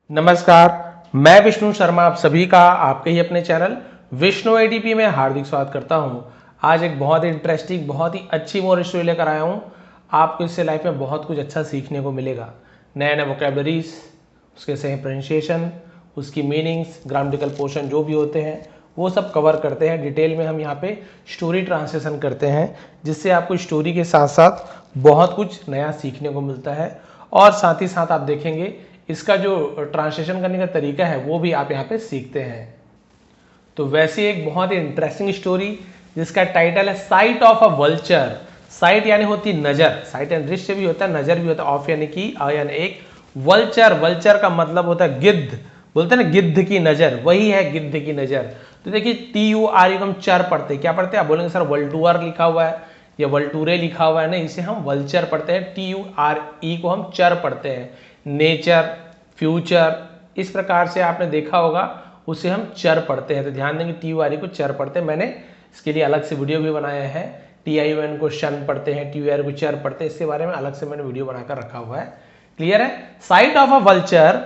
नमस्कार, मैं विष्णु शर्मा आप सभी का आपके ही अपने चैनल विष्णु एडीपी में हार्दिक स्वागत करता हूं। आज एक बहुत ही इंटरेस्टिंग, बहुत ही अच्छी मोरल स्टोरी लेकर आया हूं। आपको इससे लाइफ में बहुत कुछ अच्छा सीखने को मिलेगा। नए नए वोकेबलरीज, उसके सही प्रोनाउंसिएशन, उसकी मीनिंग्स, ग्रामेटिकल पोर्शन जो भी होते हैं वो सब कवर करते हैं। डिटेल में हम यहाँ पे स्टोरी ट्रांसलेशन करते हैं, जिससे आपको स्टोरी के साथ साथ बहुत कुछ नया सीखने को मिलता है। और साथ ही साथ आप देखेंगे इसका जो ट्रांसलेशन करने का तरीका है वो भी आप यहाँ पे सीखते हैं। तो वैसे एक बहुत ही इंटरेस्टिंग स्टोरी जिसका टाइटल है site of a vulture. Site यानी होती नजर, साइट एंड दृश्य भी होता है, नजर भी होता है, ऑफ यानी की, यानी एक, वल्चर, वल्चर का मतलब होता है गिद्ध, बोलते हैं ना गिद्ध की नजर, वही है गिद्ध की नजर। तो देखिए TUR हम चर पढ़ते हैं, क्या पढ़ते हैं? आप बोलेंगे सर वल्टूअर लिखा हुआ है या वल्टूरे लिखा हुआ है, नहीं, इसे हम वल्चर पढ़ते हैं। TURE को हम चर पढ़ते हैं। नेचर, फ्यूचर, इस प्रकार से आपने देखा होगा, उसे हम चर पढ़ते हैं। तो ध्यान देंगे TURE को चर पढ़ते हैं। मैंने इसके लिए अलग से वीडियो भी बनाया है। TION को शन पढ़ते हैं, TUR को चर पढ़ते हैं, इसके बारे में अलग से मैंने वीडियो बनाकर रखा हुआ है। क्लियर है? साइट ऑफ अ वल्चर,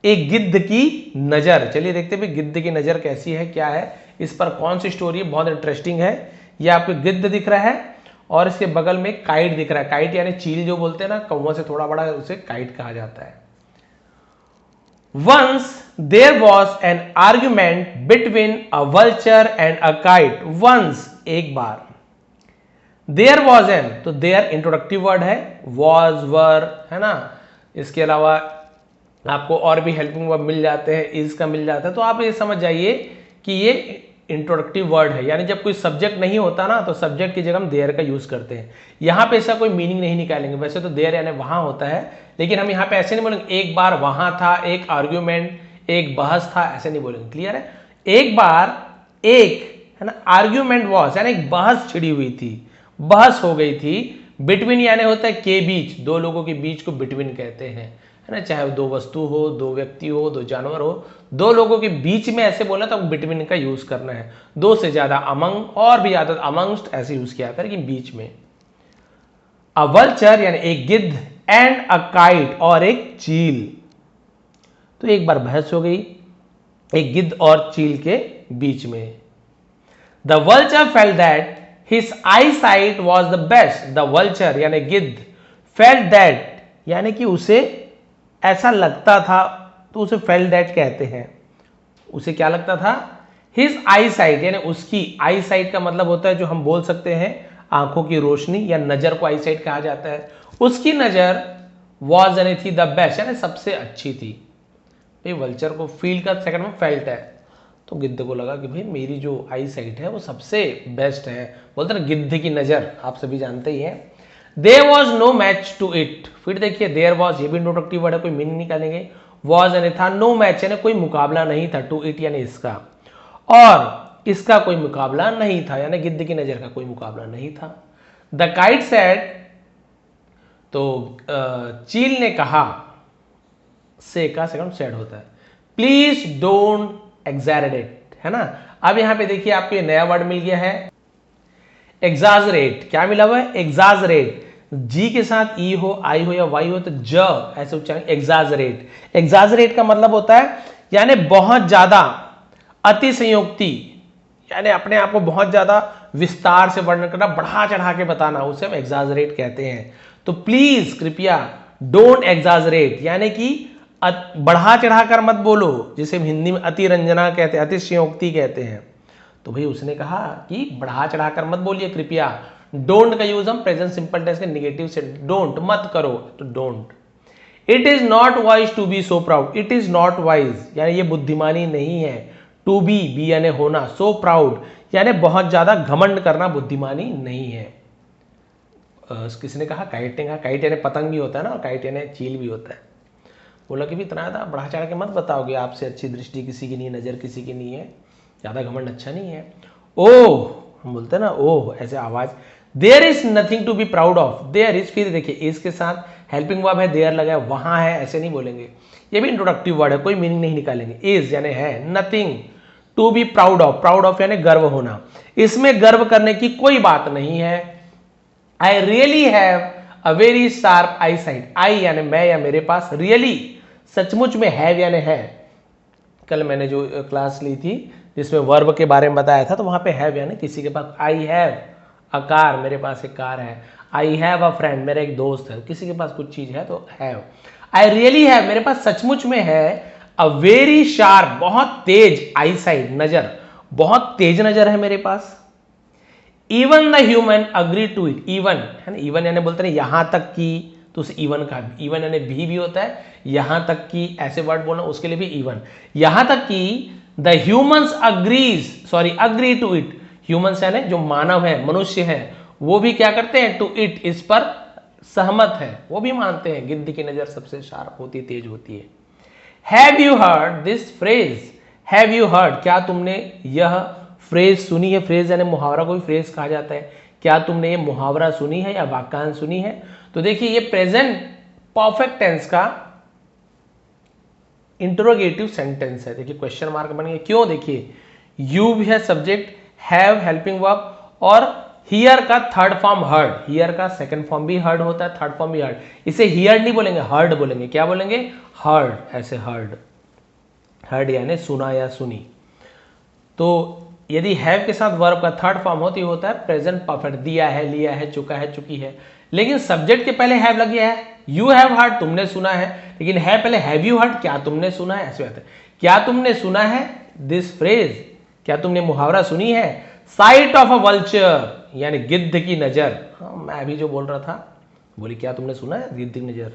एक गिद्ध की नजर। चलिए देखते हैं गिद्ध की नजर कैसी है, क्या है, इस पर कौन सी स्टोरी है, बहुत इंटरेस्टिंग है। ये आपको गिद्ध दिख रहा है और इसके बगल में काइट दिख रहा है। काइट यानी चील जो बोलते हैं ना, कौवा से थोड़ा बड़ा, उसे काइट कहा जाता है। Once there was an argument between a vulture and a kite. Once, एक बार। There was an, तो there इंट्रोडक्टिव वर्ड है, was, were, है ना। इसके अलावा आपको और भी हेल्पिंग वर्ब मिल जाते हैं, is का मिल जाता है। तो आप ये समझ जाइए कि ये इंट्रोडक्टिव वर्ड है, यानी जब कोई सब्जेक्ट नहीं होता ना, तो सब्जेक्ट की जगह हम देयर का यूज करते हैं। यहां पे ऐसा कोई मीनिंग नहीं निकालेंगे। वैसे तो देयर यानी वहां होता है, लेकिन हम यहाँ पे ऐसे नहीं बोलेंगे एक बार वहां था, एक आर्ग्यूमेंट, एक बहस था, ऐसे नहीं बोलेंगे। क्लियर है? एक बार, एक, है ना, आर्ग्यूमेंट वॉज यानी एक बहस छिड़ी हुई थी, बहस हो गई थी। बिटवीन यानी होता है के बीच, दो लोगों के बीच को बिटवीन कहते हैं, है ना। चाहे दो वस्तु हो, दो व्यक्ति हो, दो जानवर हो, दो लोगों के बीच में ऐसे बोला तो बिटवीन का यूज करना है। दो से ज्यादा अमंग, और भी ज्यादा अमंगस्ट ऐसे यूज किया था, लेकिन बीच में। अ वल्चर यानी एक गिद्ध, एंड अ काइट और एक चील। तो एक बार बहस हो गई एक गिद्ध और चील के बीच में। The vulture felt that his I site was the best. The vulture यानी गिद्ध, फेल्ट दैट यानी कि उसे ऐसा लगता था, तो उसे फेल्ट दैट कहते हैं। उसे क्या लगता था? हिज आई साइट यानी उसकी, आई साइट का मतलब होता है जो हम बोल सकते हैं आंखों की रोशनी, या नजर को आई साइट कहा जाता है। उसकी नजर वॉज यानी थी, द बेस्ट यानी सबसे अच्छी थी। भाई वल्चर को फील का सेकंड में फेल्ट है, तो गिद्ध को लगा कि भाई मेरी जो आई साइट है वो सबसे बेस्ट है। बोलते ना गिद्ध की नजर, आप सभी जानते ही हैं। There was no match to it. फिर देखिए देयर वॉज, ये भी इंट्रोडक्टिव वर्ड है, कोई मीनिंग निकालेंगे। वॉज यानी था, नो मैच यानी कोई मुकाबला नहीं था, टू इट यानी इसका, और इसका कोई मुकाबला नहीं था, यानी गिद्ध की नजर का कोई मुकाबला नहीं था। द काइट सेड, तो चील ने कहा, से का सेकंड सेड होता है, प्लीज डोंट एग्जैजरेट, है ना। अब यहां पे देखिए आपको ये नया वर्ड मिल गया है, एग्जाजरेट। क्या मिला हुआ है? एग्जाजरेट। जी के साथ ई हो, आई हो या वाई हो तो ज ऐसे उच्चारण, एग्जाजरेट। एग्जाजरेट का मतलब होता है यानी बहुत ज्यादा, अतिशयोक्ति, यानी अपने आप को बहुत ज्यादा विस्तार से वर्णन करना, बढ़ा चढ़ा के बताना, उसे हम एग्जाजरेट कहते हैं। तो प्लीज, कृपया, डोंट एग्जाजरेट यानी कि बढ़ा चढ़ाकर मत बोलो, जिसे हिंदी में अतिरंजना कहते हैं, अतिशयोक्ति कहते हैं। तो भाई उसने कहा कि बढ़ा चढ़ाकर मत बोलिए कृपया। डोंट का यूज हम प्रेजेंट सिंपल टेंस के नेगेटिव से, डोंट मत करो, तो don't. It is not wise to be so proud. It is not wise यानी ये बुद्धिमानी नहीं है। टू बी यानी होना, सो प्राउड यानी बहुत ज्यादा घमंड करना बुद्धिमानी नहीं है। किसने कहा? काइट ने कहा। काइट यानी पतंग भी होता है ना, काइट यानी चील भी होता है। बोला कि भी इतना ज्यादा बढ़ा चढ़ा के मत बताओगे, आपसे अच्छी दृष्टि किसी की नहीं, नजर किसी की नहीं है, ज्यादा घमंड अच्छा नहीं है। ओह, हम बोलते हैं ना ओह, ऐसे आवाज। There is nothing to be proud of. There is, फिर देखिए इज के साथ हेल्पिंग वर्ब है, देयर लगा है, वहां है, ऐसे नहीं बोलेंगे। ये भी इंट्रोडक्टिव वर्ड है, कोई मीनिंग नहीं निकालेंगे। इज यानी है, nothing to be proud of, proud of यानी गर्व होना, इसमें गर्व करने की कोई बात नहीं है। I really have a very sharp eyesight. I यानी मैं या मेरे पास, रियली सचमुच में हैव यानी है। कल मैंने जो क्लास ली थी जिसमें वर्ब के बारे में बताया था, तो वहां पे हैव यानी किसी के पास, आई हैव अ कार, मेरे पास एक कार है। आई हैव अ फ्रेंड, मेरा एक दोस्त है। किसी के पास कुछ चीज है तो हैव। आई रियली हैव, मेरे पास सचमुच में है। अ वेरी शार्प, बहुत तेज, आई साइड, नजर, बहुत तेज नजर है मेरे पास। Even the human agree to it, even है ना, इवन यानी बोलते हैं यहां तक की, तो उसे इवन का, इवन यानी भी होता है, यहां तक की ऐसे वर्ड बोलना, उसके लिए भी इवन, यहां तक की the humans agrees, sorry agree to it, humans यानी जो मानव है, मनुष्य है, वो भी क्या करते हैं, टू इट, इस पर सहमत है, वो भी मानते हैं गिद्ध की नजर सबसे शार्प होती है, तेज होती है। Have you heard this phrase, have you heard, क्या तुमने यह फ्रेज सुनी है। फ्रेज यानी मुहावरा को भी फ्रेज कहा जाता है। क्या तुमने ये मुहावरा सुनी है या वाक्यांश सुनी है। तो देखिए ये प्रेजेंट परफेक्ट टेंस का इंटरोगेटिव सेंटेंस है। देखिए क्वेश्चन मार्क बन गया, क्यों, देखिए यू भी है सब्जेक्ट, हैव हेल्पिंग वर्ब, और हियर का थर्ड फॉर्म हर्ड, हियर का सेकंड फॉर्म भी हर्ड होता है, थर्ड फॉर्म भी हर्ड। इसे हियर नहीं बोलेंगे, हर्ड बोलेंगे। क्या बोलेंगे, हर्ड, ऐसे हर्ड, हर्ड यानी सुना या सुनी। तो यदि हैव के साथ वर्ब का थर्ड फॉर्म होता है प्रेजेंट परफेक्ट, दिया है, लिया है, चुका है, चुकी है। लेकिन सब्जेक्ट के पहले हैव लग गया है, यू हैव हर्ड, तुमने सुना है, लेकिन है पहले हैव यू हर्ड, क्या तुमने सुना है, ऐसे बात है। क्या तुमने सुना है दिस फ्रेज, क्या तुमने मुहावरा सुनी है। साइट ऑफ अ वल्चर यानी गिद्ध की नजर, हाँ मैं अभी जो बोल रहा था, बोली क्या तुमने सुना है गिद्ध की नजर।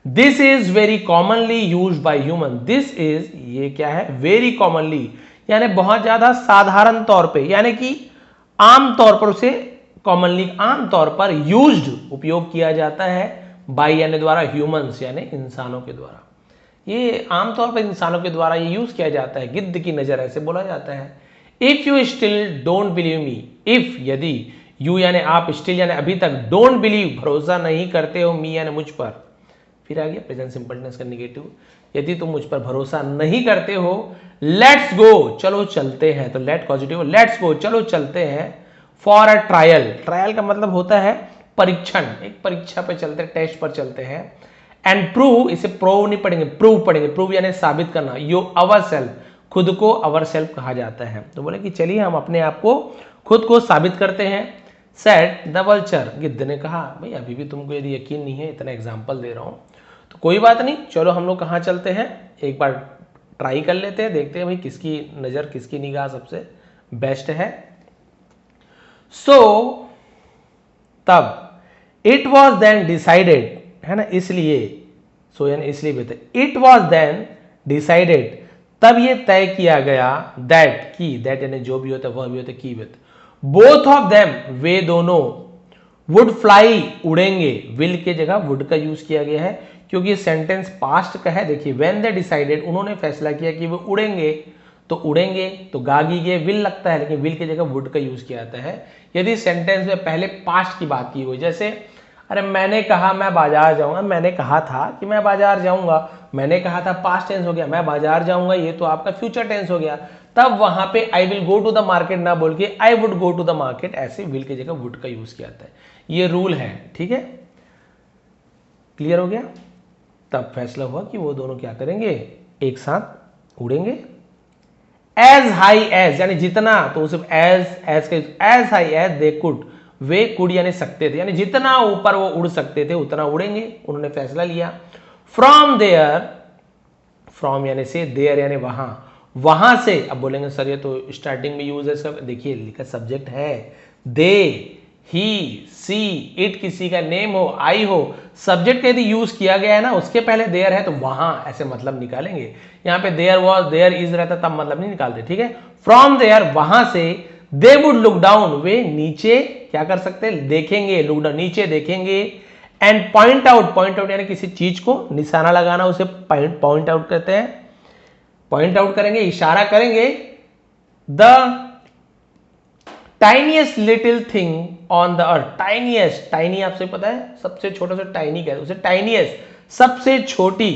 This is very commonly use by human, this is, ये क्या है, वेरी कॉमनली यानी बहुत ज्यादा साधारण तौर पे, यानी कि आम तौर पर उसे कॉमनली, आम तौर पर यूज्ड, उपयोग किया जाता है, बाय यानी द्वारा, ह्यूमंस यानी इंसानों के द्वारा। ये आमतौर पर इंसानों के द्वारा ये यूज किया जाता है, गिद्ध की नजर ऐसे बोला जाता है। If you still don't believe me, if यदि, यू यानी आप, स्टिल यानी अभी तक, डोंट बिलीव भरोसा नहीं करते हो, मी यानी मुझ पर, फिर आ गया प्रेजेंट सिंपल टेंस का नेगेटिव, यदि तुम मुझ पर भरोसा नहीं करते हो, लेट्स गो, चलो चलते हैं। तो लेट पॉजिटिव, लेट्स गो, चलो चलते हैं, फॉर अ ट्रायल, ट्रायल का मतलब होता है परीक्षण, एक परीक्षा पे चलते, टेस्ट पर चलते हैं। एंड प्रूव, इसे प्रूव नहीं पढ़ेंगे, प्रूव पढ़ेंगे, प्रूव यानी साबित करना, यो अवर सेल्फ, खुद को अवर सेल्फ कहा जाता है। तो बोले कि चलिए हम अपने आप को, खुद को साबित करते हैं। सेट द वल्चर, गिद्ध ने कहा, भाई अभी भी तुमको यदि यकीन नहीं है, इतना एग्जाम्पल दे रहा हूं, तो कोई बात नहीं, चलो हम लोग कहाँ चलते हैं, एक बार ट्राई कर लेते हैं, देखते हैं भाई किसकी नजर, किसकी निगाह सबसे बेस्ट है। सो तब, इट वॉज देन डिसाइडेड, है ना, इसलिए, सो यानी इसलिए भी, इट वॉज देन डिसाइडेड, तब ये तय किया गया, दैट की, दैट यानी जो भी होता है वह भी होता है, की विथ, बोथ ऑफ देम, वे दोनों, वुड फ्लाई, उड़ेंगे, विल के जगह वुड का यूज किया गया है क्योंकि ये सेंटेंस पास्ट का है। देखिए व्हेन दे डिसाइडेड, उन्होंने फैसला किया कि वो उड़ेंगे, तो उड़ेंगे तो गागी के विल लगता है, लेकिन विल की जगह वुड का यूज किया जाता है यदि सेंटेंस में पहले पास्ट की बात की हुई। जैसे अरे मैंने कहा मैं बाजार जाऊंगा, मैंने कहा था कि मैं बाजार जाऊंगा, मैंने कहा था पास्ट टेंस हो गया, मैं बाजार जाऊंगा ये तो आपका फ्यूचर टेंस हो गया। तब वहां पे I will go to the market ना बोल के I would go to the market, ऐसे विल की जगह वुड का यूज किया जाता है। ये रूल है, ठीक है, क्लियर हो गया। तब फैसला हुआ कि वो दोनों क्या करेंगे, एक साथ उड़ेंगे। एज हाई एज यानी जितना, तो सिर्फ as high as they could, वे कुड यानी सकते थे, यानी जितना ऊपर वो उड़ सकते थे उतना उड़ेंगे, उन्होंने फैसला लिया। फ्रॉम देयर, फ्रॉम यानी से, देयर यानी वहां, वहां से। अब बोलेंगे सर ये तो स्टार्टिंग में यूज है इसका, देखिए लिखा सब्जेक्ट है, दे, ही, सी, इट किसी का नेम हो, आई हो, सब्जेक्ट यदि यूज किया गया है ना उसके पहले देयर है तो वहां, ऐसे मतलब निकालेंगे। यहां पे देयर वॉज, देयर इज रहता तब मतलब नहीं निकालते, ठीक है। फ्रॉम देयर, वहां से, दे वुड लुक डाउन, वे नीचे क्या कर सकते हैं, देखेंगे, लुक डाउन नीचे देखेंगे। And point out, point out यानी किसी चीज को निशाना लगाना, उसे पॉइंट आउट कहते हैं। पॉइंट आउट करेंगे, इशारा करेंगे। The tiniest little thing on the earth, tiniest, tiny आपसे पता है सबसे छोटा सा टाइनी कहते हैं उसे, टाइनीएस्ट सबसे छोटी,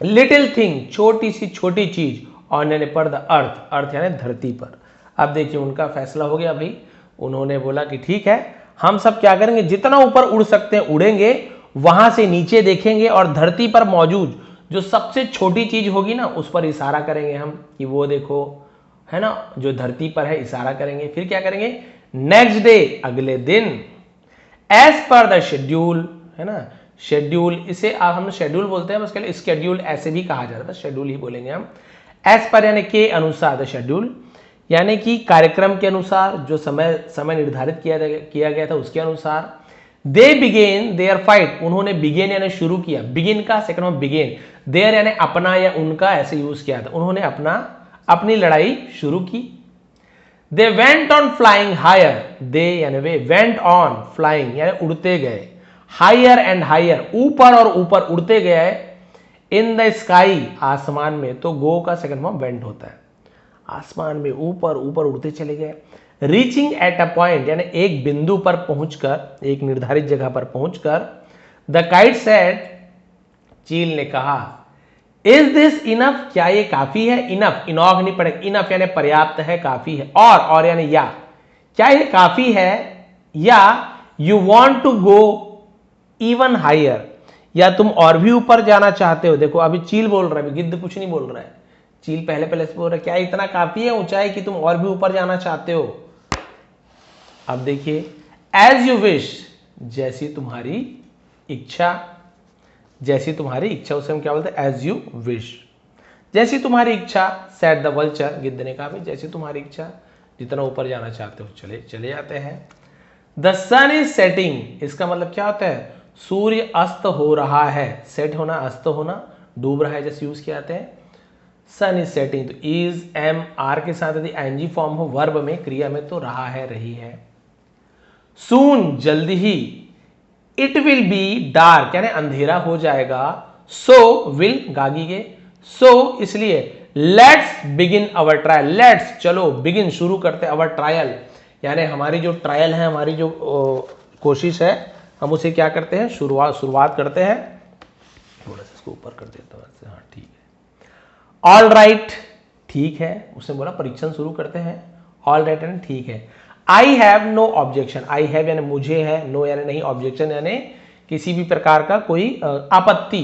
लिटिल थिंग छोटी सी छोटी चीज, ऑन यानी पर द अर्थ, अर्थ यानी धरती पर। अब देखिए उनका फैसला हो गया भाई, उन्होंने बोला कि ठीक है हम सब क्या करेंगे, जितना ऊपर उड़ सकते हैं उड़ेंगे, वहां से नीचे देखेंगे और धरती पर मौजूद जो सबसे छोटी चीज होगी ना उस पर इशारा करेंगे हम कि वो देखो, है ना, जो धरती पर है, इशारा करेंगे। फिर क्या करेंगे, नेक्स्ट डे, अगले दिन, एज पर द शेड्यूल, है ना, शेड्यूल, इसे हम शेड्यूल बोलते हैं, उसके लिए स्केड्यूल ऐसे भी कहा जाता है, शेड्यूल ही बोलेंगे हम। एज पर यानी के अनुसार, द शेड्यूल यानी कि कार्यक्रम के अनुसार, जो समय निर्धारित किया गया था उसके अनुसार। दे बिगेन देयर फाइट, उन्होंने बिगेन यानी शुरू किया, बिगिन का सेकंड में बिगेन, देयर यानी अपना या उनका ऐसे यूज किया था, उन्होंने अपनी लड़ाई शुरू की। They went on flying higher, they यानी वे, वेंट ऑन फ्लाइंग यानी उड़ते गए, हायर एंड हायर ऊपर और ऊपर उड़ते गए, इन द स्काई आसमान में, तो गो का सेकंड फॉर्म वेंट होता है, आसमान में ऊपर ऊपर उड़ते चले गए। रीचिंग एट अ पॉइंट यानी एक बिंदु पर पहुंचकर, एक निर्धारित जगह पर पहुंचकर, द काइट सेड, चील ने कहा, इज दिस इनफ, क्या ये काफी है, इनफ, इनॉफ नहीं पड़ेगा, इनफ यानी पर्याप्त है, काफी है, और यानी या, क्या ये काफी है, या you want to go even higher, या तुम और भी ऊपर जाना चाहते हो। देखो अभी चील बोल रहा है, गिद्ध कुछ नहीं बोल रहा है, चील पहले से बोल रहा है, क्या इतना काफी है ऊंचाई कि तुम और भी ऊपर जाना चाहते हो। अब देखिए, एज यू विश, जैसी तुम्हारी इच्छा, जैसी तुम्हारी इच्छा, उसे हम क्या बोलते हैं, एज यू विश, जैसी तुम्हारी इच्छा। सेड द वल्चर, गिद्ध ने कहा, जैसी तुम्हारी इच्छा, जितना ऊपर जाना चाहते हो चले जाते हैं। द सन इज सेटिंग, इसका मतलब क्या होता है, सूर्य अस्त हो रहा है, सेट होना, अस्त होना, डूब रहा है जैसे यूज किए जाते हैं। सन इज सेटिंग, तो इज, एम, आर के साथ यदि आईएनजी फॉर्म हो वर्ब में, क्रिया में, तो रहा है, रही है। सून, जल्दी ही, इट विल बी डार्क यानी अंधेरा हो जाएगा, सो विल, गागीगे, सो इसलिए, let's begin our trial, let's चलो, बिगिन शुरू करते अवर ट्रायल यानी हमारी जो ट्रायल है, हमारी जो कोशिश है, हम उसे क्या करते हैं, शुरुआत करते हैं। थोड़ा सा इसको ऊपर कर देता हूँ, हाँ ठीक है। ऑल राइट, ठीक है, उसने बोला परीक्षण शुरू करते हैं, ऑल राइट यानी ठीक है। I have no objection, I have यानी मुझे है, नो यानी नहीं, ऑब्जेक्शन यानी किसी भी प्रकार का कोई आपत्ति,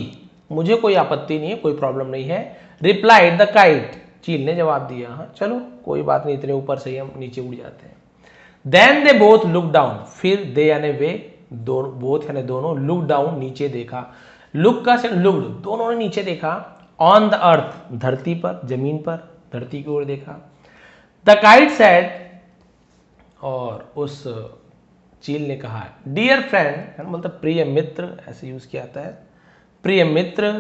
मुझे कोई आपत्ति नहीं है, कोई प्रॉब्लम नहीं है। रिप्लाइड द काइट, चील ने जवाब दिया, हाँ चलो कोई बात नहीं, इतने ऊपर से ही हम नीचे उड़ जाते हैं। Then they both look down, फिर दे यानी वे, दोनों, बोथ यानी दोनों, लुक डाउन नीचे देखा, लुक का से लुक्ड, दोनों ने नीचे देखा, ऑन द अर्थ धरती पर, जमीन पर, धरती की ओर देखा। द काइट सेड, और उस चील ने कहा, डियर फ्रेंड मतलब प्रिय मित्र, ऐसे यूज किया जाता है, प्रिय मित्र,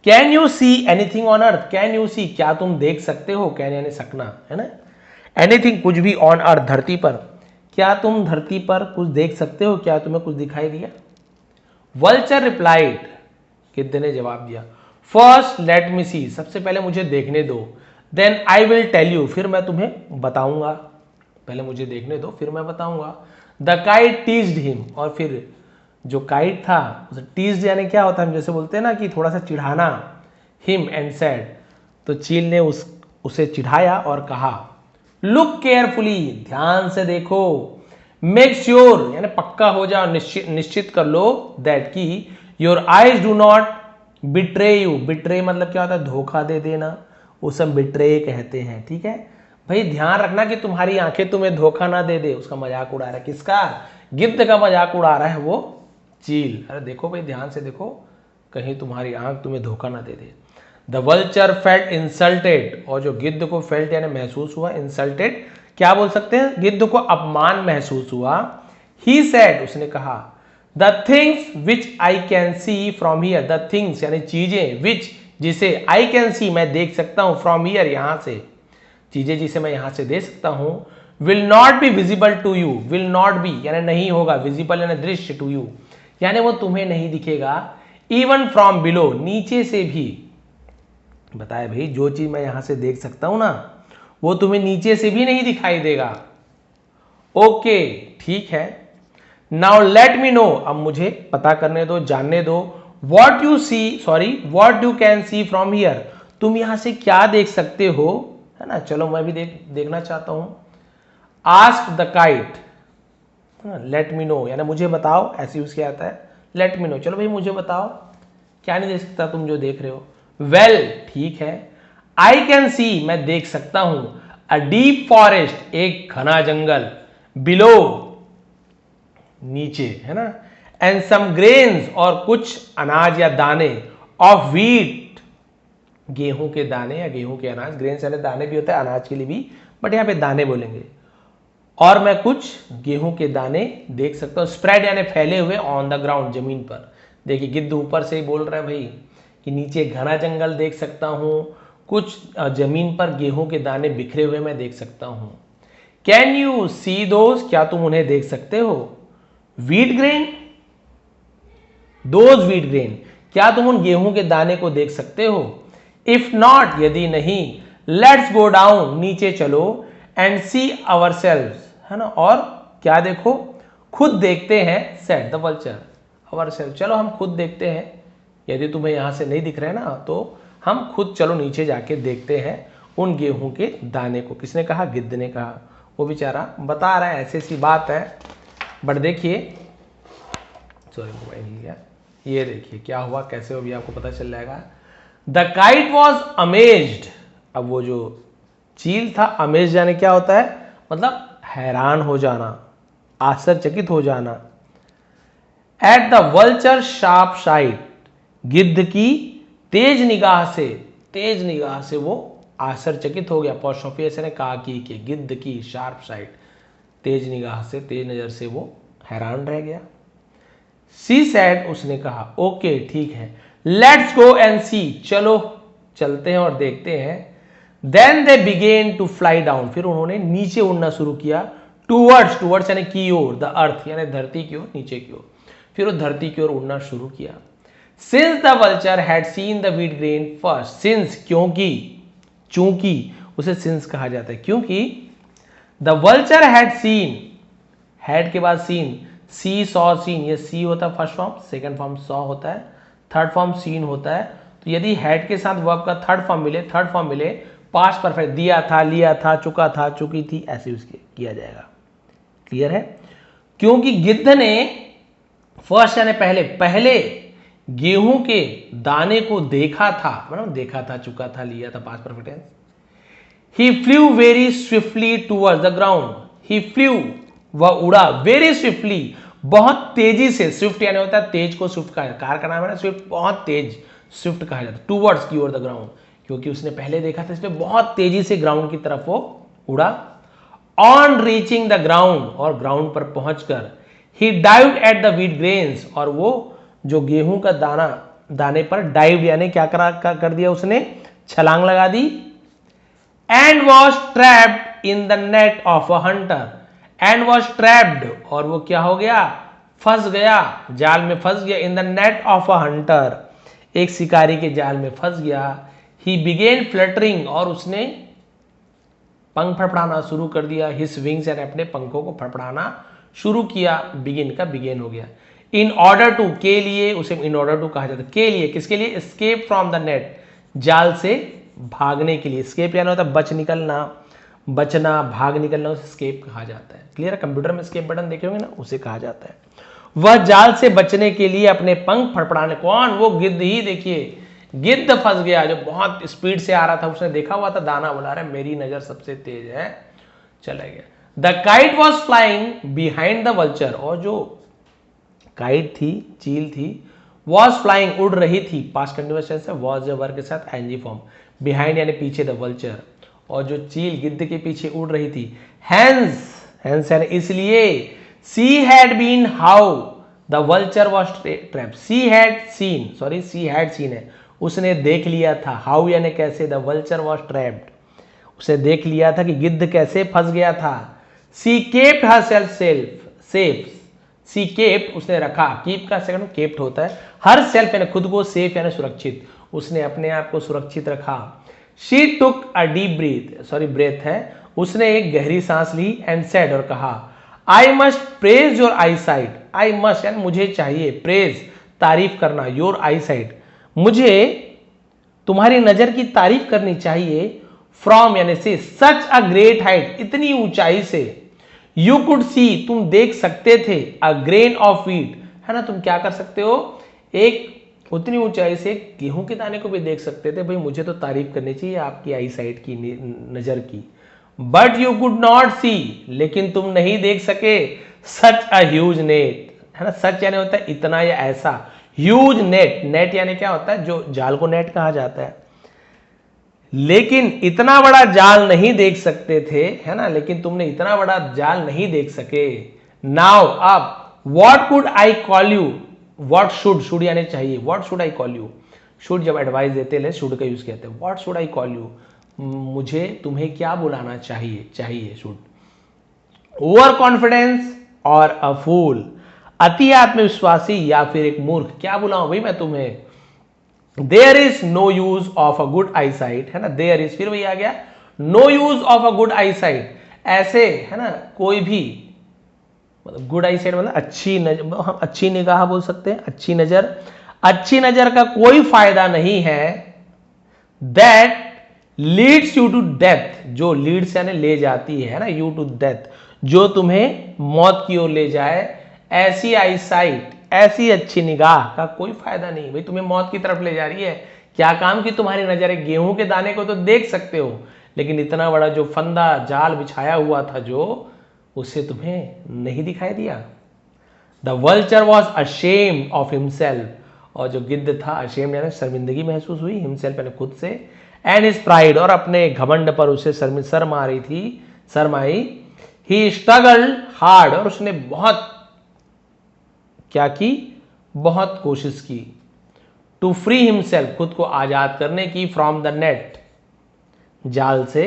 can you see anything on earth, can you see क्या तुम देख सकते हो, कैन यानी सकना, है ना, एनीथिंग कुछ भी, ऑन अर्थ धरती पर, क्या तुम धरती पर कुछ देख सकते हो, क्या तुम्हें कुछ दिखाई दिया। वल्चर रिप्लाइड, गिद्ध ने जवाब दिया, फर्स्ट लेट मी सी, सबसे पहले मुझे देखने दो, then I will tell you, फिर मैं तुम्हें बताऊंगा, पहले मुझे देखने दो फिर मैं बताऊंगा। द काइट टीज्ड हिम, और फिर जो काइट था, टीज्ड यानी क्या होता है, हम जैसे बोलते हैं ना कि थोड़ा सा चिढ़ाना, हिम एंड सेड, तो चील ने उसे चिढ़ाया और कहा, लुक केयरफुली, ध्यान से देखो, मेक श्योर यानी पक्का हो जाओ, निश्चित कर लो, दैट की your eyes do not betray you, betray मतलब क्या होता है, धोखा दे देना, उसे हम बिट्रे कहते हैं, ठीक है भाई, ध्यान रखना कि तुम्हारी आंखें तुम्हें धोखा ना दे दे। उसका मजाक उड़ा रहा है, किसका, गिद्ध का मजाक उड़ा रहा है वो चील, अरे देखो भाई ध्यान से देखो, कहीं तुम्हारी आंख तुम्हें धोखा ना दे दे। द वल्चर फेल्ट इंसल्टेड, और जो गिद्ध को फेल्ट यानी महसूस हुआ, इंसल्टेड क्या बोल सकते हैं, गिद्ध को अपमान महसूस हुआ। ही सेड, उसने कहा, the things which I can see from here, the things यानी चीजें, विच जिसे, आई कैन सी मैं देख सकता हूं, फ्रॉम हियर यहां से, चीजें जिसे मैं यहां से देख सकता हूं, will not be visible to you, will not be यानी नहीं होगा, विजिबल यानी दृश्य, टू यू यानी वो तुम्हें नहीं दिखेगा, इवन फ्रॉम बिलो नीचे से भी, बताया भाई जो चीज मैं यहां से देख सकता हूं ना वो तुम्हें नीचे से भी नहीं दिखाई देगा। ओके ठीक है, नाउ लेट मी नो, अब मुझे पता करने दो, जानने दो, what you see, sorry what you can see from here, तुम यहां से क्या देख सकते हो, है ना, चलो मैं भी देखना चाहता हूं। Ask the kite, let me know यानी मुझे बताओ, ऐसे यूज किया जाता है, लेट मी नो, चलो भाई मुझे बताओ, क्या नहीं देख सकता तुम जो देख रहे हो। वेल ठीक है। आई कैन सी मैं देख सकता हूं, अ डीप फॉरेस्ट एक घना जंगल, बिलो नीचे है ना, एंड सम ग्रेन्स और कुछ अनाज या दाने, ऑफ व्हीट गेहूं के दाने या गेहूं के अनाज, ग्रेन्स यानी दाने भी होता है अनाज के लिए भी, बट यहां पे दाने बोलेंगे। और मैं कुछ गेहूं के दाने देख सकता हूं, स्प्रेड यानी फैले हुए ऑन द ग्राउंड जमीन पर। देखिए गिद्ध ऊपर से ही बोल रहा है भाई कि नीचे घना जंगल देख सकता हूं, कुछ जमीन पर गेहूं के दाने बिखरे हुए मैं देख सकता हूं। कैन यू सी दोज क्या तुम उन्हें देख सकते हो? Wheat grain, those wheat grain क्या तुम उन गेहूं के दाने को देख सकते हो? इफ नॉट यदि नहीं, लेट्स गो डाउन नीचे चलो, एंड सी अवरसेल्व्स है ना, और क्या देखो, खुद देखते हैं, सेड द वल्चर अवरसेल्व, चलो हम खुद देखते हैं, यदि तुम्हें यहां से नहीं दिख रहे ना तो हम खुद चलो नीचे जाके देखते हैं उन गेहूं के दाने को। किसने कहा? गिद्ध ने कहा। वो बेचारा बता रहा है ऐसी सी बात है, बट देखिए, सॉरी मोबाइल हिल गया, ये देखिए क्या हुआ, कैसे हो भी आपको पता चल जाएगा। द काइट वॉज अमेज्ड, अब वो जो चील था, अमेज यानी क्या होता है, मतलब हैरान हो जाना, आश्चर्यचकित हो जाना। At the vulture sharp site, गिद्ध की तेज निगाह से वो आश्चर्यचकित हो गया। पोस्टऑफिस ने कहा कि गिद्ध की शार्प साइट, तेज निगाह से, तेज नजर से वो हैरान रह गया। सी सैड उसने कहा, ओके ठीक है, लेट्स गो एंड सी चलो चलते हैं और देखते हैं। Then they began to fly down, फिर उन्होंने नीचे उड़ना शुरू किया। टूवर्ड्स यानी की ओर, द अर्थ यानी धरती की ओर, नीचे की ओर, फिर वो धरती की ओर उड़ना शुरू किया। Since the vulture had seen the wheat grain first, since क्योंकि, चूंकि उसे सिंस कहा जाता है, क्योंकि the vulture had seen, had के बाद सीन, सी सॉ सीन, ये सी होता है first form, second form saw होता है, थर्ड फॉर्म सीन होता है। तो यदि हैड के साथ वर्ब का थर्ड फॉर्म मिले, पास्ट परफेक्ट, दिया था, लिया था, चुका था, चुकी थी, ऐसे उसके किया जाएगा। क्लियर है? क्योंकि गिद्ध ने फर्स्ट यानी पहले गेहूं के दाने को देखा था, मतलब देखा था, चुका था, लिया था, past perfect tense. He flew very swiftly towards the ground, he flew वह उड़ा, वेरी स्विफ्टली बहुत तेजी से, स्विफ्ट यानी होता है तेज को स्विफ्ट कहा, कार का नाम है ना स्विफ्ट, बहुत तेज स्विफ्ट कहा जाता है, टूवर्ड्स की ओर द ग्राउंड, क्योंकि उसने पहले देखा था, इसमें बहुत तेजी से ग्राउंड की तरफ वो उड़ा। ऑन रीचिंग द ग्राउंड, और ग्राउंड पर पहुंचकर, he dived at the wheat grains, और वो जो गेहूं का दाने पर डाइव यानी क्या कर दिया उसने, छलांग लगा दी। And was trapped in the net of a hunter, and was trapped, और वो क्या हो गया, फंस गया, जाल में फंस गया, इन the net of a Hunter, एक शिकारी के जाल में फंस गया। ही बिगेन फ्लटरिंग, और उसने पंख फड़फड़ाना शुरू कर दिया, हिज विंग्स यानी अपने पंखों को फड़फड़ाना शुरू किया, बिगिन का बिगेन हो गया। इन ऑर्डर टू, के लिए, उसे इन ऑर्डर टू कहा जाता है, के लिए, किसके लिए, एस्केप फ्रॉम द नेट, जाल से भागने के लिए, एस्केप यानी होता है बच निकलना, बचना, भाग निकलना, उसे एस्केप कहा जाता है। क्लियर है? कंप्यूटर में एस्केप बटन देखे होंगे ना, उसे कहा जाता है। वह जाल से बचने के लिए अपने पंख फड़फड़ाने, कौन, वो गिद्ध ही, देखिए गिद्ध फंस गया जो बहुत स्पीड से आ रहा था, उसने देखा हुआ था दाना, बोला रहा मेरी नजर सबसे तेज है, चला गया। The kite was flying behind the vulture, और जो काइट थी, चील थी, वॉज फ्लाइंग उड़ रही थी, पास्ट कंटिन्यूअस टेंस है, वॉज वर्ब के साथ आईएनजी फॉर्म, बिहाइंड यानी पीछे, द वल्चर, और जो चील गिद्ध के पीछे उड़ रही थी, हैंस यानी इसलिए, she had been how the vulture was trapped, she had seen है, उसने देख लिया था, हाउ यानी कैसे, द वल्चर वॉज ट्रैप्ड, उसे देख लिया था कि गिद्ध कैसे फंस गया था। सी केप्ट हरसेल्फ सेफ, सी केप्ट उसने रखा, कीप का सेकंड केप्ट होता है, हर सेल्फ यानी खुद को, सेफ यानी सुरक्षित, उसने अपने आप को सुरक्षित रखा। She took a deep breath है, उसने एक गहरी सांस ली, एंड सेड, और कहा, I must praise your I site, I must यानी मुझे चाहिए, प्रेज तारीफ करना, योर आई साइट मुझे तुम्हारी नजर की तारीफ करनी चाहिए, फ्रॉम यानी से, सच अ ग्रेट हाइट इतनी ऊंचाई से, यू कुड सी तुम देख सकते थे, अ ग्रेन ऑफ व्हीट है ना, तुम क्या कर सकते हो, एक उतनी ऊंचाई से गेहूं के दाने को भी देख सकते थे। भाई मुझे तो तारीफ करनी चाहिए आपकी आई साइट की, नजर की। बट यू कुड नॉट सी, लेकिन तुम नहीं देख सके, सच अ ह्यूज नेट, है ना। सच यानी होता है इतना या ऐसा, ह्यूज नेट, नेट यानी क्या होता है, जो जाल को नेट कहा जाता है। लेकिन इतना बड़ा जाल नहीं देख सकते थे, है ना, लेकिन तुमने इतना बड़ा जाल नहीं देख सके। नाउ अब what could I call you, what should यानी चाहिए, what should I call you. Should जब एडवाइस देते हैं शुड का यूज करते हैं। What should I call you, मुझे तुम्हें क्या बुलाना चाहिए शुड। ओवर कॉन्फिडेंस और अ फूल, अति आत्मविश्वासी या फिर एक मूर्ख, क्या बुलाऊं भाई मैं तुम्हें। There is no use of a good eyesight, है ना, देयर इज, फिर वही आ गया, no use of a good eyesight, ऐसे, है ना, कोई भी, मतलब गुड आई साइट मतलब अच्छी नजर, हम अच्छी निगाह बोल सकते हैं, अच्छी नजर, अच्छी नजर का कोई फायदा नहीं है। That leads you to death, जो लीड्स यानी ले जाती है ना, यू टू डेथ, जो तुम्हें मौत की ओर ले जाए। ऐसी आई साइट, ऐसी अच्छी निगाह का कोई फायदा नहीं। भाई तुम्हें मौत की तरफ ले जा रही है, क्या काम की तुम्हारी नजर है, गेहूं के दाने को तो देख सकते हो, लेकिन इतना बड़ा जो फंदा जाल बिछाया हुआ था जो, उसे तुम्हें नहीं दिखाई दिया। The vulture was ashamed of himself, और जो गिद्ध था, अशेम्ड यानी शर्मिंदगी महसूस हुई, हिमसेल्फ यानी खुद से, एंड हिज प्राइड, और अपने घमंड पर उसे शर्म आ रही थी, शर्म आई। ही स्ट्रगल्ड हार्ड, और उसने बहुत क्या की, बहुत कोशिश की। टू फ्री हिमसेल्फ, खुद को आजाद करने की, फ्रॉम द नेट, जाल से।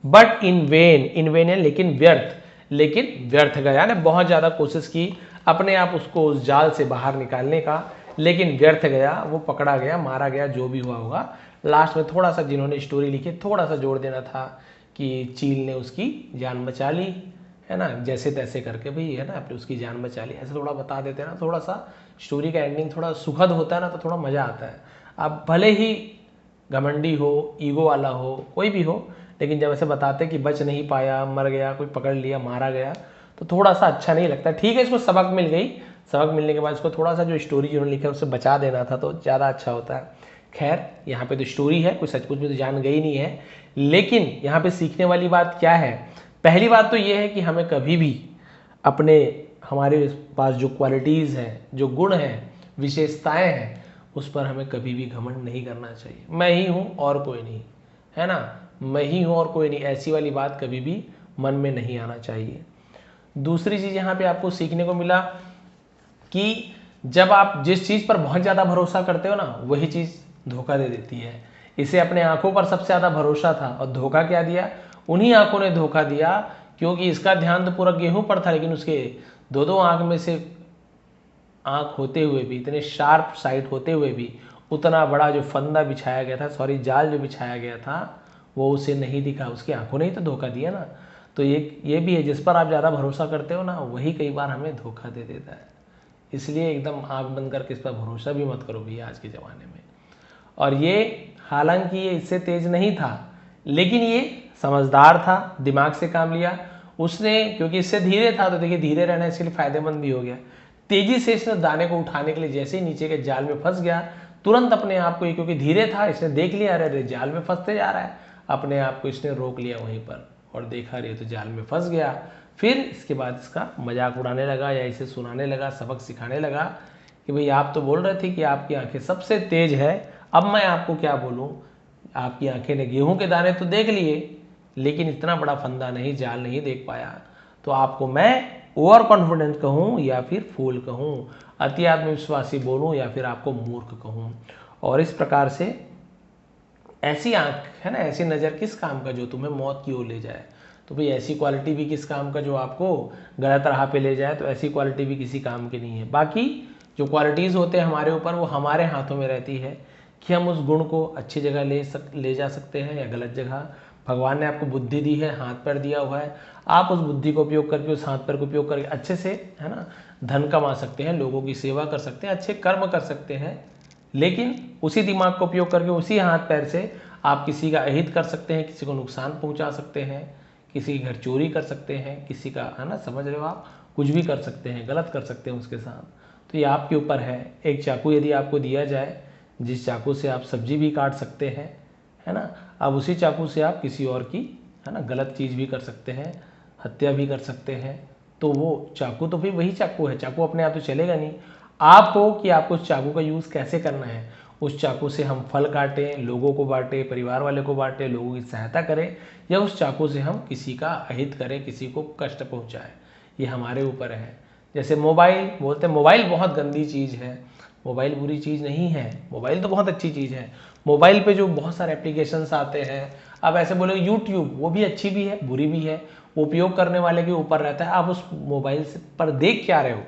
बट इन वेन है लेकिन व्यर्थ, लेकिन व्यर्थ गया ना, बहुत ज्यादा कोशिश की अपने आप उसको उस जाल से बाहर निकालने का, लेकिन व्यर्थ गया, वो पकड़ा गया, मारा गया, जो भी हुआ होगा। लास्ट में थोड़ा सा जिन्होंने स्टोरी लिखी, थोड़ा सा जोड़ देना था कि चील ने उसकी जान बचा ली, है ना, जैसे तैसे करके भाई, है ना, अपने उसकी जान बचा ली, ऐसे थोड़ा बता देते हैं ना, थोड़ा सा स्टोरी का एंडिंग थोड़ा सुखद होता है ना, तो थोड़ा मजा आता है। अब भले ही घमंडी हो, ईगो वाला हो, कोई भी हो, लेकिन जब ऐसे बताते कि बच नहीं पाया, मर गया, कोई पकड़ लिया, मारा गया, तो थोड़ा सा अच्छा नहीं लगता। ठीक है, इसको सबक मिल गई, सबक मिलने के बाद इसको थोड़ा सा जो स्टोरी जिन्होंने लिखा है उससे बचा देना था, तो ज़्यादा अच्छा होता है। खैर, यहाँ पे तो स्टोरी है, कोई सचमुच में तो जान गई नहीं है, लेकिन यहाँ पे सीखने वाली बात क्या है। पहली बात तो ये है कि हमें कभी भी अपने, हमारे पास जो क्वालिटीज़ हैं, जो गुण हैं, विशेषताएं हैं, उस पर हमें कभी भी घमंड नहीं करना चाहिए। मैं ही हूँ और कोई नहीं, है ना, मैं ही हूँ और कोई नहीं, ऐसी वाली बात कभी भी मन में नहीं आना चाहिए। दूसरी चीज़ यहाँ पे आपको सीखने को मिला कि जब आप जिस चीज़ पर बहुत ज़्यादा भरोसा करते हो ना, वही चीज़ धोखा दे देती है। इसे अपने आंखों पर सबसे ज़्यादा भरोसा था, और धोखा क्या दिया, उन्हीं आंखों ने धोखा दिया, क्योंकि इसका ध्यान तो पूरा गेहूं पर था, लेकिन उसके दो आंख में से आंख होते हुए भी, इतने शार्प साइट होते हुए भी, उतना बड़ा जो फंदा बिछाया गया था, सॉरी जाल जो बिछाया गया था, वो उसे नहीं दिखा, उसकी आंखों ने ही तो धोखा दिया ना। तो ये भी है, जिस पर आप ज़्यादा भरोसा करते हो ना, वही कई बार हमें धोखा दे देता है। इसलिए एकदम आंख बंद करके इस पर भरोसा भी मत करो भैया आज के ज़माने में। और ये, हालांकि ये इससे तेज नहीं था, लेकिन ये समझदार था, दिमाग से काम लिया उसने, क्योंकि इससे धीरे था, तो देखिए धीरे रहना इसके लिए फायदेमंद भी हो गया। तेजी से इसने दाने को उठाने के लिए, जैसे ही नीचे के जाल में फंस गया, तुरंत अपने आप को, क्योंकि धीरे था, इसने देख लिया, अरे जाल में फंसते जा रहा है, अपने आप को इसने रोक लिया वहीं पर, और देखा रही तो जाल में फंस गया। फिर इसके बाद इसका मजाक उड़ाने लगा, या इसे सुनाने लगा, सबक सिखाने लगा कि भाई आप तो बोल रहे थे कि आपकी आंखें सबसे तेज है, अब मैं आपको क्या बोलूं, आपकी आंखें ने गेहूं के दाने तो देख लिए, लेकिन इतना बड़ा फंदा नहीं, जाल नहीं देख पाया। तो आपको मैं ओवर कॉन्फिडेंट कहूं या फिर फूल कहूं, अति आत्मविश्वासी बोलूं या फिर आपको मूर्ख कहूं। और इस प्रकार से ऐसी आंख, है ना, ऐसी नज़र किस काम का जो तुम्हें मौत की ओर ले जाए। तो भाई ऐसी क्वालिटी भी किस काम का जो आपको गलत राह पे ले जाए, तो ऐसी क्वालिटी भी किसी काम की नहीं है। बाकी जो क्वालिटीज़ होते हैं हमारे ऊपर, वो हमारे हाथों में रहती है कि हम उस गुण को अच्छी जगह ले जा सकते हैं या गलत जगह। भगवान ने आपको बुद्धि दी है, हाथ पैर दिया हुआ है, आप उस बुद्धि को उपयोग करके, उस हाथ पैर को उपयोग करके अच्छे से, है ना, धन कमा सकते हैं, लोगों की सेवा कर सकते हैं, अच्छे कर्म कर सकते हैं। लेकिन उसी दिमाग को उपयोग करके, उसी हाथ पैर से आप किसी का अहित कर सकते हैं, किसी को नुकसान पहुंचा सकते हैं, किसी के घर चोरी कर सकते हैं, किसी का, है ना, समझ रहे हो आप, कुछ भी कर सकते हैं, गलत कर सकते हैं उसके साथ। तो ये आपके ऊपर है। एक चाकू यदि आपको दिया जाए जिस चाकू से आप सब्जी भी काट सकते हैं, है ना, अब उसी चाकू से आप किसी और की, है ना, गलत चीज़ भी कर सकते हैं, हत्या भी कर सकते हैं। तो वो चाकू तो भाई वही चाकू है, चाकू अपने आप तो चलेगा नहीं। आप हो कि आपको उस चाकू का यूज़ कैसे करना है। उस चाकू से हम फल काटें, लोगों को बांटें, परिवार वाले को बांटें, लोगों की सहायता करें, या उस चाकू से हम किसी का अहित करें, किसी को कष्ट पहुंचाएं, ये हमारे ऊपर है। जैसे मोबाइल, बोलते हैं मोबाइल बहुत गंदी चीज़ है, मोबाइल बुरी चीज़ नहीं है, मोबाइल तो बहुत अच्छी चीज़ है। मोबाइल पे जो बहुत सारे एप्लीकेशंस आते हैं, आप ऐसे बोलोगे यूट्यूब, वो भी अच्छी भी है बुरी भी है, उपयोग करने वाले के ऊपर रहता है। आप उस मोबाइल से पर देख क्या रहे हो।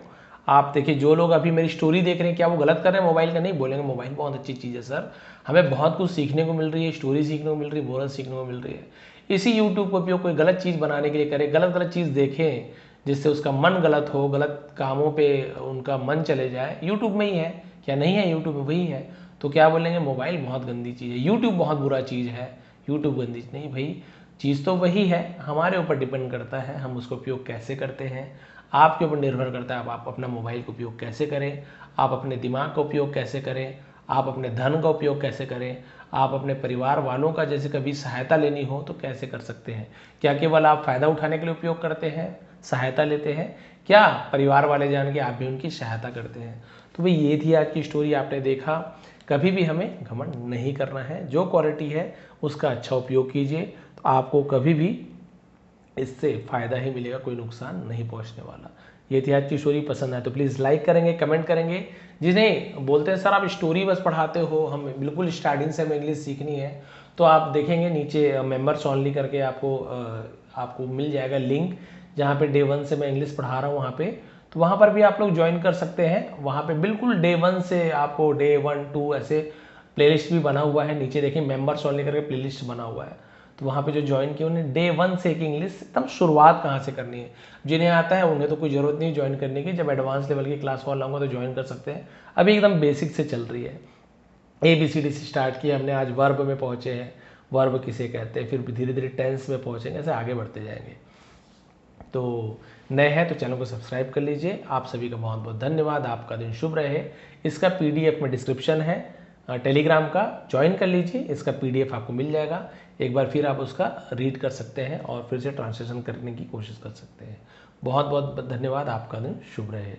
आप देखिए, जो लोग अभी मेरी स्टोरी देख रहे हैं, क्या वो गलत कर रहे हैं मोबाइल का? नहीं बोलेंगे, मोबाइल बहुत अच्छी चीज़ है सर, हमें बहुत कुछ सीखने को मिल रही है, स्टोरी सीखने को मिल रही है, बोनस सीखने को मिल रही है। इसी यूट्यूब का उपयोग कोई गलत चीज़ बनाने के लिए करे, गलत गलत चीज़ देखें, जिससे उसका मन गलत हो, गलत कामों पे उनका मन चले जाए। यूट्यूब में ही है, क्या नहीं है? यूट्यूब में वही है। तो क्या बोलेंगे मोबाइल बहुत गंदी चीज़ है, यूट्यूब बहुत बुरा चीज़ है, यूट्यूब गंदी चीज़ नहीं भाई, चीज़ तो वही है, हमारे ऊपर डिपेंड करता है हम उसका उपयोग कैसे करते हैं। आपके ऊपर निर्भर करता है आप अपना मोबाइल का उपयोग कैसे करें, आप अपने दिमाग का उपयोग कैसे करें, आप अपने धन का उपयोग कैसे करें, आप अपने परिवार वालों का जैसे कभी सहायता लेनी हो तो कैसे कर सकते हैं। क्या केवल आप फ़ायदा उठाने के लिए उपयोग करते हैं, सहायता लेते हैं, क्या परिवार वाले जान के आप भी उनकी सहायता करते हैं। तो भाई ये थी आज की स्टोरी, आपने देखा। कभी भी हमें घमंड नहीं करना है, जो क्वालिटी है उसका अच्छा उपयोग कीजिए, तो आपको कभी भी इससे फ़ायदा ही मिलेगा, कोई नुकसान नहीं पहुंचने वाला। ये थी आज की स्टोरी। पसंद आए तो प्लीज़ लाइक करेंगे, कमेंट करेंगे। जिन्हें बोलते हैं सर आप स्टोरी बस पढ़ाते हो, हम बिल्कुल स्टार्टिंग से हमें इंग्लिश सीखनी है, तो आप देखेंगे नीचे मेंबर्स ओनली करके आपको मिल जाएगा लिंक, जहाँ पे डे 1 से मैं इंग्लिश पढ़ा रहा हूँ वहाँ पे, तो वहाँ पर भी आप लोग ज्वाइन कर सकते हैं। वहाँ पे बिल्कुल डे 1 से आपको डे 1, 2 ऐसे प्लेलिस्ट भी बना हुआ है। नीचे देखिए मेंबर्स ओनली करके प्लेलिस्ट बना हुआ है, तो वहाँ पे जो ज्वाइन किया उन्हें डे 1 से एक इंग्लिश एकदम शुरुआत कहाँ से करनी है। जिन्हें आता है उन्हें तो कोई ज़रूरत नहीं ज्वाइन करने की, जब एडवांस लेवल की क्लास और लाऊंगा तो ज्वाइन कर सकते हैं। अभी एकदम बेसिक से चल रही है, ABCD से स्टार्ट किया हमने, आज वर्ब में पहुँचे हैं, वर्ब किसे कहते हैं, फिर धीरे धीरे टेंस में पहुँचेंगे, ऐसे आगे बढ़ते जाएंगे। तो नए हैं तो चैनल को सब्सक्राइब कर लीजिए। आप सभी का बहुत बहुत धन्यवाद, आपका दिन शुभ रहे। इसका PDF में डिस्क्रिप्शन है, टेलीग्राम का, ज्वाइन कर लीजिए, इसका PDF आपको मिल जाएगा। एक बार फिर आप उसका रीड कर सकते हैं और फिर से ट्रांसलेशन करने की कोशिश कर सकते हैं। बहुत बहुत धन्यवाद, आपका दिन शुभ रहे।